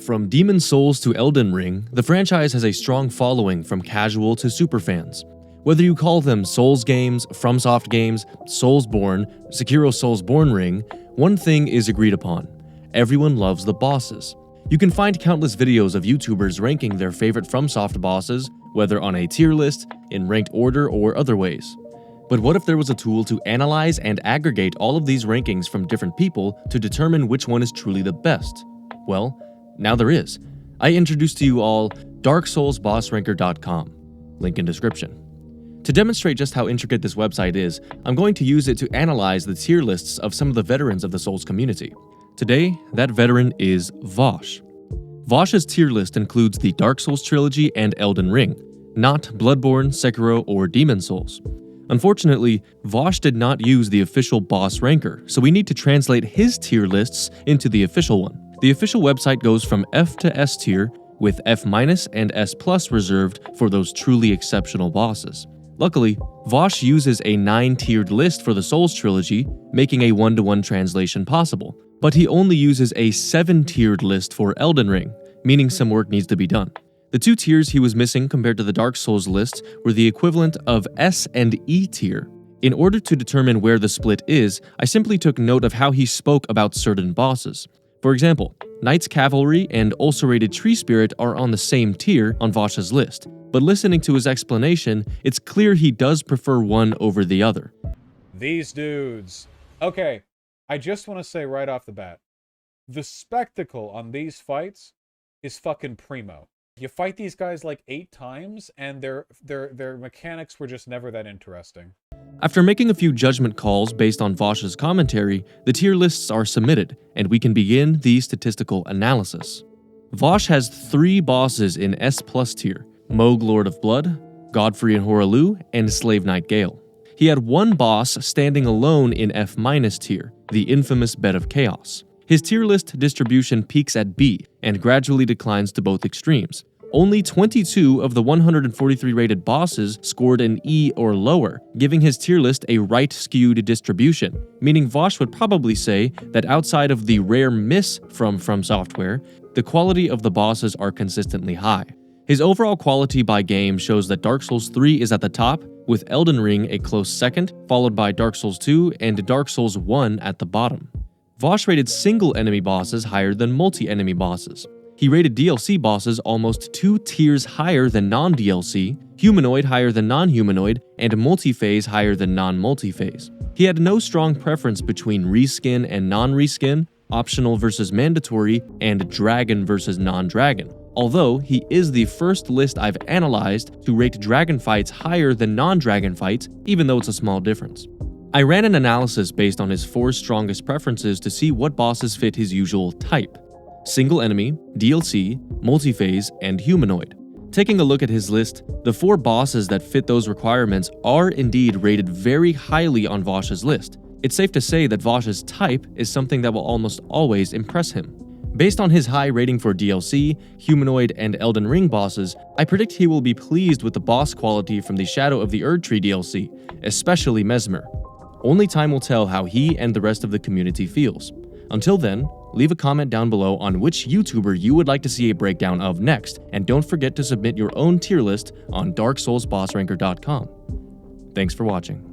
From Demon Souls to Elden Ring, the franchise has a strong following from casual to superfans. Whether you call them Souls games, FromSoft games, Soulsborne, Sekiro Soulsborne Ring, one thing is agreed upon: everyone loves the bosses. You can find countless videos of YouTubers ranking their favorite FromSoft bosses, whether on a tier list, in ranked order, or other ways. But what if there was a tool to analyze and aggregate all of these rankings from different people to determine which one is truly the best? Well, now there is. I introduce to you all DarkSoulsBossRanker.com, link in description. To demonstrate just how intricate this website is, I'm going to use it to analyze the tier lists of some of the veterans of the Souls community. Today, that veteran is Vosh. Vosh's tier list includes the Dark Souls trilogy and Elden Ring, not Bloodborne, Sekiro, or Demon Souls. Unfortunately, Vosh did not use the official boss ranker, so we need to translate his tier lists into the official one. The official website goes from F to S tier, with F- and S+ reserved for those truly exceptional bosses. Luckily, Vosh uses a 9-tiered list for the Souls trilogy, making a 1-to-1 translation possible, but he only uses a 7-tiered list for Elden Ring, meaning some work needs to be done. The 2 tiers he was missing compared to the Dark Souls list were the equivalent of S and E tier. In order to determine where the split is, I simply took note of how he spoke about certain bosses. For example, Knight's Cavalry and Ulcerated Tree Spirit are on the same tier on Vosh's list, but listening to his explanation, it's clear he does prefer one over the other. These dudes. Okay, I just want to say right off the bat, the spectacle on these fights is fucking primo. You fight these guys like 8 times, and their mechanics were just never that interesting. After making a few judgment calls based on Vosh's commentary, the tier lists are submitted, and we can begin the statistical analysis. Vosh has 3 bosses in S+ tier: Moog Lord of Blood, Godfrey and Horalu, and Slave Knight Gale. He had 1 boss standing alone in F- tier, the infamous Bed of Chaos. His tier list distribution peaks at B and gradually declines to both extremes. Only 22 of the 143 rated bosses scored an E or lower, giving his tier list a right-skewed distribution, meaning Vosh would probably say that outside of the rare miss from Software, the quality of the bosses are consistently high. His overall quality by game shows that Dark Souls 3 is at the top, with Elden Ring a close second, followed by Dark Souls 2 and Dark Souls 1 at the bottom. Vosh rated single enemy bosses higher than multi-enemy bosses. He rated DLC bosses almost 2 tiers higher than non-DLC, humanoid higher than non-humanoid, and multi-phase higher than non-multi-phase. He had no strong preference between reskin and non-reskin, optional versus mandatory, and dragon versus non-dragon, although he is the first list I've analyzed to rate dragon fights higher than non-dragon fights, even though it's a small difference. I ran an analysis based on his 4 strongest preferences to see what bosses fit his usual type: single enemy, DLC, multi-phase, and humanoid. Taking a look at his list, the 4 bosses that fit those requirements are indeed rated very highly on Vosh's list. It's safe to say that Vosh's type is something that will almost always impress him. Based on his high rating for DLC, humanoid, and Elden Ring bosses, I predict he will be pleased with the boss quality from the Shadow of the Erdtree DLC, especially Mesmer. Only time will tell how he and the rest of the community feels. Until then, leave a comment down below on which YouTuber you would like to see a breakdown of next, and don't forget to submit your own tier list on DarkSoulsBossRanker.com. Thanks for watching.